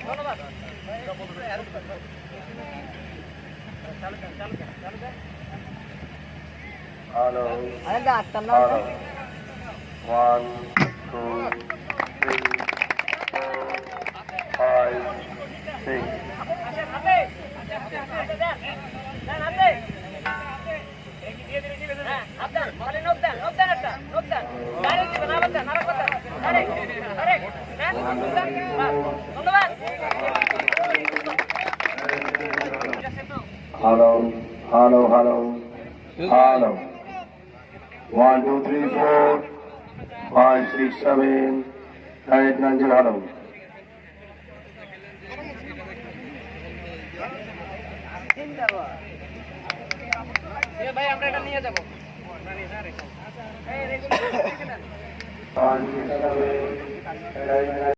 ধন্যবাদ। Hello. আরে আটটা না Hello. 1, 2, 3, 4, 5, 6. Hello. Hello. Hello. Hello. 1, 2, 3, 4, 5, 6, 7, 8, 9, 10. Hello. ভাই আমরা এটা নিয়ে যাবো। 5, 6, 7, 8, 9.